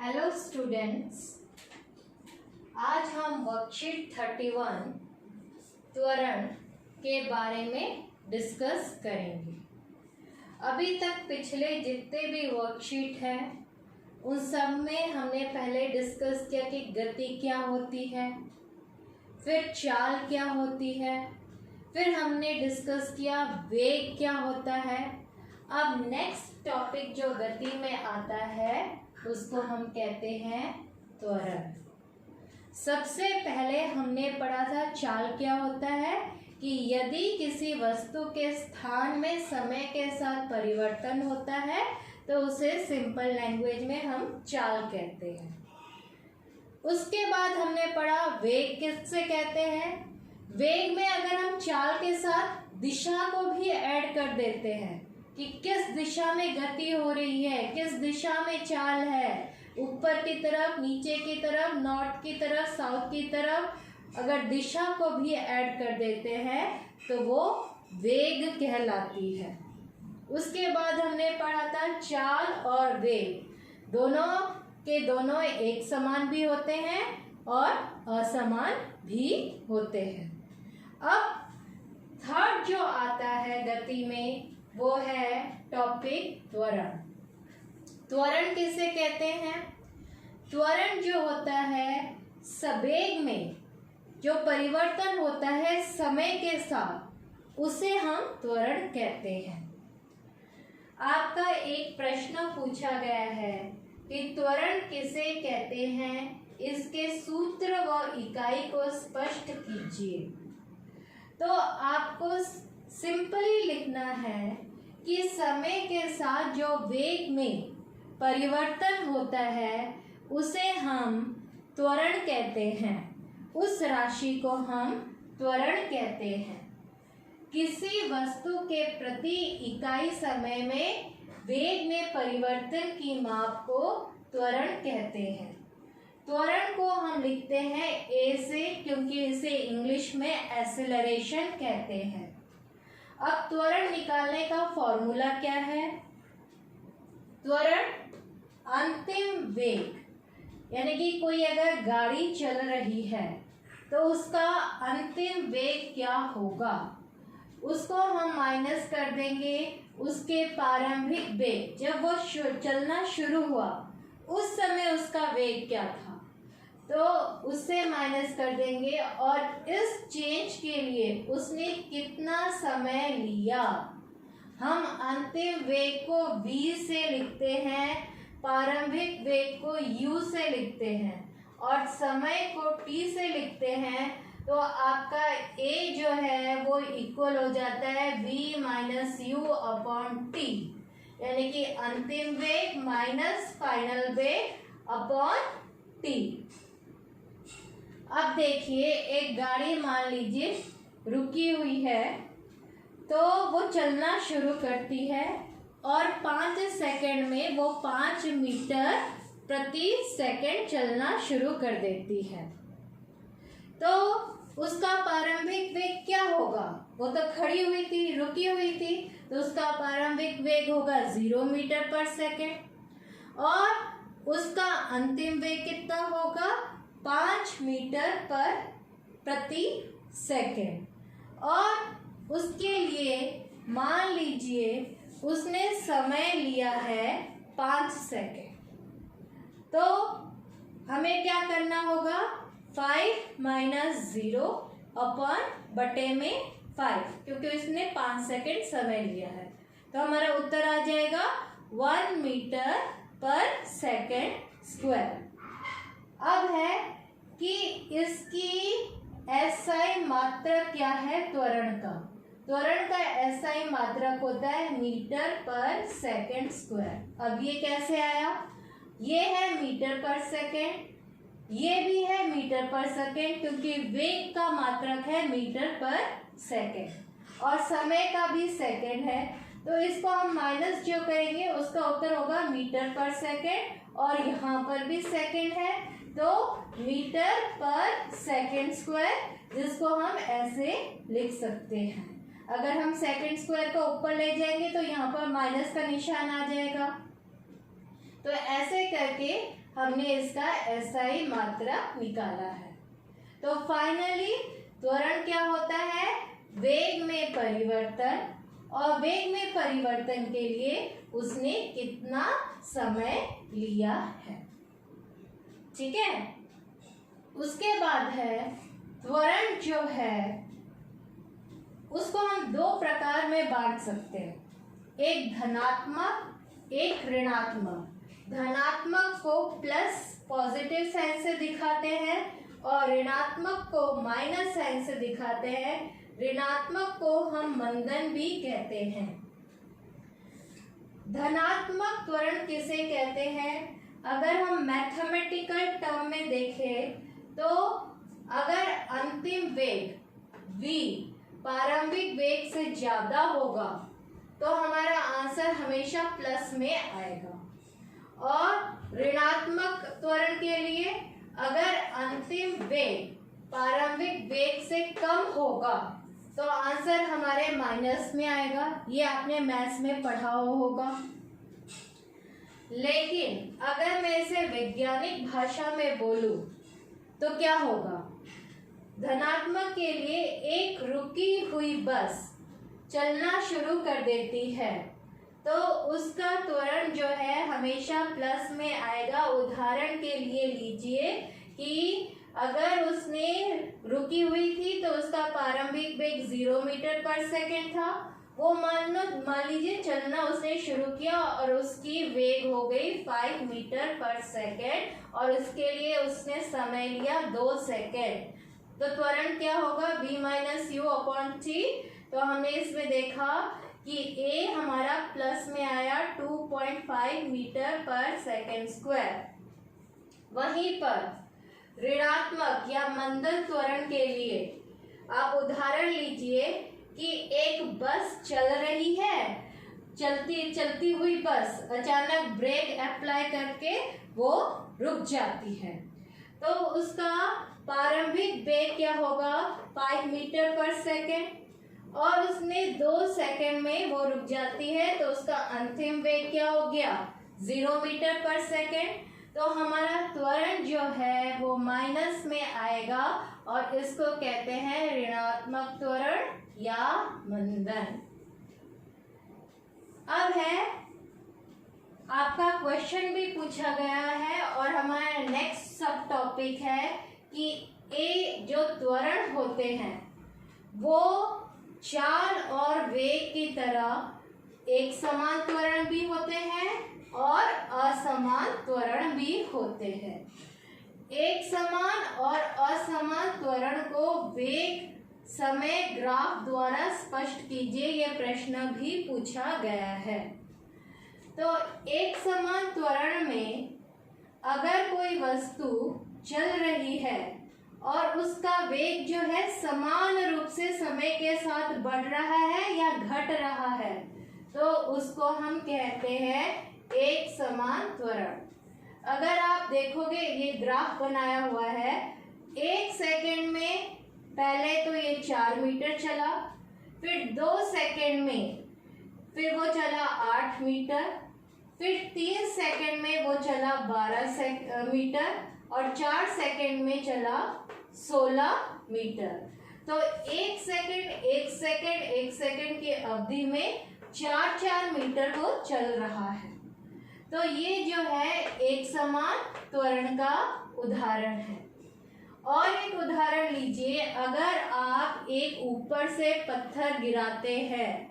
Hello students, आज हम worksheet 31 त्वरण के बारे में डिस्कस करेंगे। अभी तक पिछले जितने भी वर्कशीट हैं उन सब में हमने पहले डिस्कस किया कि गति क्या होती है, फिर चाल क्या होती है, फिर हमने डिस्कस किया वेग क्या होता है। अब नेक्स्ट टॉपिक जो गति में आता है उसको हम कहते हैं त्वरण। सबसे पहले हमने पढ़ा था चाल क्या होता है कि यदि किसी वस्तु के स्थान में समय के साथ परिवर्तन होता है तो उसे सिंपल लैंग्वेज में हम चाल कहते हैं। उसके बाद हमने पढ़ा वेग किससे कहते हैं। वेग में अगर हम चाल के साथ दिशा को भी ऐड कर देते हैं कि किस दिशा में गति हो रही है, किस दिशा में चाल है, ऊपर की तरफ, नीचे की तरफ, नॉर्थ की तरफ, साउथ की तरफ, अगर दिशा को भी ऐड कर देते हैं तो वो वेग कहलाती है। उसके बाद हमने पढ़ा था चाल और वेग दोनों के दोनों एक समान भी होते हैं और असमान भी होते हैं। अब थर्ड जो आता है गति में वो है टॉपिक त्वरण। त्वरण किसे कहते हैं? त्वरण जो होता है संवेग में जो परिवर्तन होता है समय के साथ उसे हम त्वरण कहते हैं। आपका एक प्रश्न पूछा गया है कि त्वरण किसे कहते हैं, इसके सूत्र व इकाई को स्पष्ट कीजिए। तो आपको सिंपली लिखना है कि समय के साथ जो वेग में परिवर्तन होता है उसे हम त्वरण कहते हैं, उस राशि को हम त्वरण कहते हैं। किसी वस्तु के प्रति इकाई समय में वेग में परिवर्तन की माप को त्वरण कहते हैं। त्वरण को हम लिखते हैं ए से, क्योंकि इसे इंग्लिश में एक्सेलरेशन कहते हैं। अब त्वरण निकालने का फॉर्मूला क्या है? त्वरण अंतिम वेग, यानी कि कोई अगर गाड़ी चल रही है तो उसका अंतिम वेग क्या होगा, उसको हम माइनस कर देंगे उसके प्रारंभिक वेग। जब वो चलना शुरू हुआ उस समय उसका वेग क्या था तो उससे माइनस कर देंगे और इस चेंज के लिए उसने कितना समय लिया। हम अंतिम वेग को v से लिखते हैं, प्रारंभिक वेग को u से लिखते हैं और समय को t से लिखते हैं। तो आपका a जो है वो इक्वल हो जाता है v minus you upon T, यानी कि अंतिम वेग माइनस फाइनल वेग अपॉन टी। अब देखिए, एक गाड़ी मान लीजिए रुकी हुई है तो वो चलना शुरू करती है और 5 सेकंड में वो 5 मीटर प्रति सेकंड चलना शुरू कर देती है। तो उसका प्रारंभिक वेग क्या होगा? वो तो खड़ी हुई थी, रुकी हुई थी, तो उसका प्रारंभिक वेग होगा 0 मीटर पर सेकंड और उसका अंतिम वेग कितना होगा? 5 मीटर पर प्रति सेकंड। और उसके लिए मान लीजिए उसने समय लिया है 5 सेकंड, तो हमें क्या करना होगा? 5 माइनस 0 अपॉन बटे में 5, क्योंकि उसने 5 सेकंड समय लिया है। तो हमारा उत्तर आ जाएगा 1 मीटर पर सेकंड स्क्वायर। अब है कि इसकी एसआई मात्रक क्या है त्वरण का? त्वरण का एसआई मात्रक होता है मीटर पर सेकंड स्क्वायर। अब ये कैसे आया? ये है मीटर पर सेकंड, ये भी है मीटर पर सेकंड, क्योंकि वेग का मात्रक है मीटर पर सेकंड और समय का भी सेकंड है। तो इसको हम माइनस जो करेंगे उसका उत्तर होगा मीटर पर सेकंड और यहाँ पर भी सेकंड है, तो मीटर पर सेकंड स्क्वायर, जिसको हम ऐसे लिख सकते हैं। अगर हम सेकंड स्क्वायर को ऊपर ले जाएंगे तो यहाँ पर माइनस का निशान आ जाएगा। तो ऐसे करके हमने इसका SI मात्रा निकाला है। तो फाइनली त्वरण क्या होता है? वेग में परिवर्तन, और वेग में परिवर्तन के लिए उसने कितना समय लिया है। ठीक है। उसके बाद है त्वरण जो है उसको हम दो प्रकार में बांट सकते हैं, एक धनात्मक, एक ऋणात्मक। धनात्मक को प्लस पॉजिटिव साइन से दिखाते हैं और ऋणात्मक को माइनस साइन से दिखाते हैं। ऋणात्मक को हम मंदन भी कहते हैं। धनात्मक त्वरण किसे कहते हैं? अगर हम मैथमेटिकल टर्म में देखें तो अगर अंतिम वेग v प्रारंभिक वेग से ज्यादा होगा तो हमारा आंसर हमेशा प्लस में आएगा, और ऋणात्मक त्वरण के लिए अगर अंतिम वेग प्रारंभिक वेग से कम होगा तो आंसर हमारे माइनस में आएगा। ये आपने मैथ्स में पढ़ा होगा। लेकिन अगर मैं इसे वैज्ञानिक भाषा में बोलूं तो क्या होगा? धनात्मक के लिए एक रुकी हुई बस चलना शुरू कर देती है तो उसका त्वरण जो है हमेशा प्लस में आएगा। उदाहरण के लिए लीजिए कि अगर उसने रुकी हुई थी तो उसका प्रारंभिक वेग 0 मीटर पर सेकेंड था। वो मान लीजिए चलना उसने शुरू किया और उसकी वेग हो गई 5 मीटर पर सेकेंड और उसके लिए उसने समय लिया 2 सेकेंड। तो त्वरण क्या होगा? v minus you upon T. तो हमने इसमें देखा कि a हमारा प्लस में आया 2.5 मीटर पर सेकेंड स्क्वायर। वहीं पर ऋणात्मक या मंदन त्वरण के लिए आप उदाहरण लीजिए कि एक बस चल रही है, चलती हुई बस अचानक ब्रेक अप्लाई करके वो रुक जाती है तो उसका प्रारंभिक वेग क्या होगा? 5 मीटर पर सेकेंड, और उसने 2 सेकेंड में वो रुक जाती है तो उसका अंतिम वेग क्या हो गया? 0 मीटर पर सेकेंड। तो हमारा त्वरण जो है वो माइनस में आएगा और इसको कहते हैं ऋणात्मक त्वरण या मंदन। अब है आपका क्वेश्चन भी पूछा गया है और हमारा नेक्स्ट सब टॉपिक है कि ए जो त्वरण होते हैं वो चाल और वेग की तरह एक समान त्वरण भी होते हैं और असमान त्वरण भी होते हैं। एक समान और असमान त्वरण को वेग समय ग्राफ द्वारा स्पष्ट कीजिए, यह प्रश्न भी पूछा गया है। तो एक समान त्वरण में अगर कोई वस्तु चल रही है और उसका वेग जो है समान रूप से समय के साथ बढ़ रहा है या घट रहा है तो उसको हम कहते हैं एक समान त्वरण। अगर आप देखोगे ये ग्राफ बनाया हुआ है, 1 सेकेंड में पहले तो ये 4 मीटर चला, फिर 2 सेकेंड में फिर वो चला 8 मीटर, फिर 3 सेकेंड में वो चला 12 मीटर और 4 सेकेंड में चला 16 मीटर। तो 1 सेकेंड की अवधि में 4 मीटर वो चल रहा है। तो ये जो है एक समान त्वरण का उदाहरण है। और एक उदाहरण लीजिए, अगर आप एक ऊपर से पत्थर गिराते हैं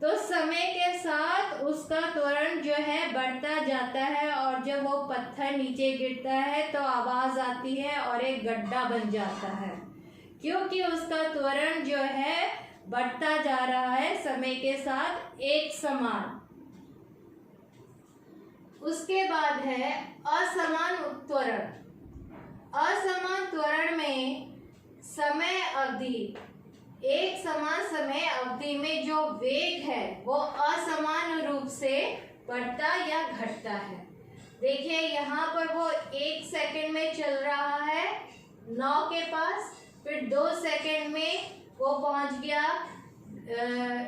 तो समय के साथ उसका त्वरण जो है बढ़ता जाता है और जब वो पत्थर नीचे गिरता है तो आवाज आती है और एक गड्ढा बन जाता है, क्योंकि उसका त्वरण जो है बढ़ता जा रहा है समय के साथ एक समान। उसके बाद है असमान त्वरण। असमान त्वरण में समय अवधि, एक समान समय अवधि में जो वेग है वो असमान रूप से बढ़ता या घटता है। देखिए यहाँ पर वो 1 सेकेंड में चल रहा है 9 के पास, फिर 2 सेकेंड में वो पहुंच गया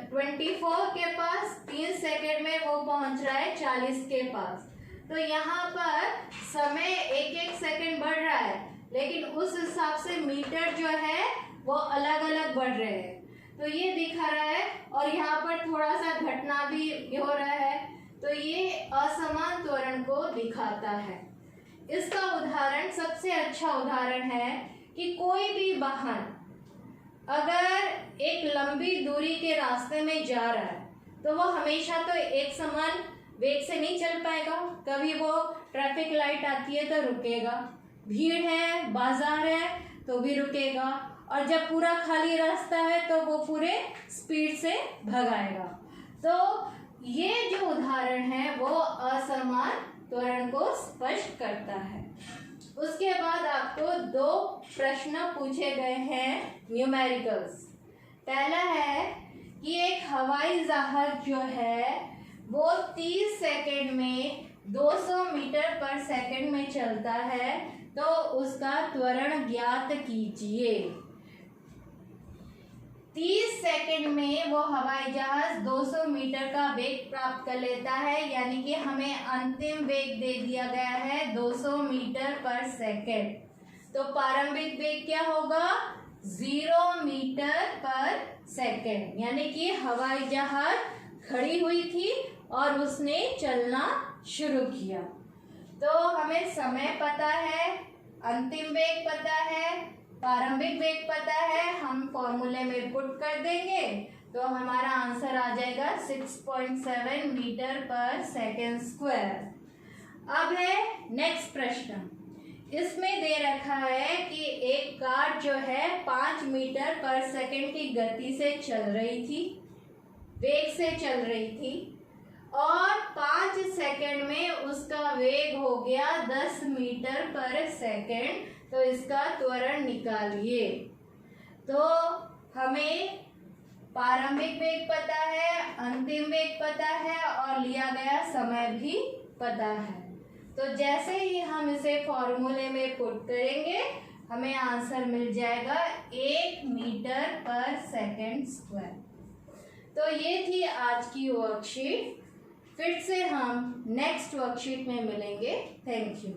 24 के पास, 3 सेकेंड में वो पहुंच रहा है 40 के पास। तो यहाँ पर समय एक एक सेकंड बढ़ रहा है, लेकिन उस हिसाब से मीटर जो है वो अलग अलग बढ़ रहे हैं। तो ये दिखा रहा है और यहाँ पर थोड़ा सा घटना भी हो रहा है, तो ये असमान त्वरण को दिखाता है। इसका उदाहरण सबसे अच्छा उदाहरण है कि कोई भी वाहन अगर एक लंबी दूरी के रास्ते में जा रहा है तो वो हमेशा तो एक समान वेग से नहीं चल पाएगा। कभी वो ट्रैफिक लाइट आती है तो रुकेगा, भीड़ है, बाजार है तो भी रुकेगा, और जब पूरा खाली रास्ता है तो वो पूरे स्पीड से भगाएगा। तो ये जो उदाहरण है वो असमान त्वरण को स्पष्ट करता है। उसके बाद आपको 2 प्रश्न पूछे गए हैं न्यूमेरिकल्स। पहला है कि एक हवाई जहाज जो है वो 30 सेकंड में 200 मीटर पर सेकंड में चलता है, तो उसका त्वरण ज्ञात कीजिए। 30 सेकंड में वो हवाई जहाज 200 मीटर का वेग प्राप्त कर लेता है, यानी कि हमें अंतिम वेग दे दिया गया है 200 मीटर पर सेकंड। तो प्रारंभिक वेग क्या होगा? 0 मीटर पर सेकंड, यानी कि हवाई जहाज खड़ी हुई थी और उसने चलना शुरू किया। तो हमें समय पता है, अंतिम वेग पता है, प्रारंभिक वेग पता है, हम फॉर्मूले में पुट कर देंगे तो हमारा आंसर आ जाएगा 6.7 मीटर पर सेकेंड स्क्वायर। अब है नेक्स्ट प्रश्न। इसमें दे रखा है कि एक कार जो है 5 मीटर पर सेकेंड की गति से चल रही थी, वेग से चल रही थी, और 5 सेकेंड में उसका वेग हो गया 10 मीटर पर सेकेंड। तो इसका त्वरण निकालिए। तो हमें प्रारंभिक वेग पता है, अंतिम वेग पता है और लिया गया समय भी पता है। तो जैसे ही हम इसे फॉर्मूले में पुट करेंगे हमें आंसर मिल जाएगा 1 मीटर पर सेकेंड स्क्वायर। तो ये थी आज की वर्कशीट। फिर से हम नेक्स्ट वर्कशीट में मिलेंगे। Thank you.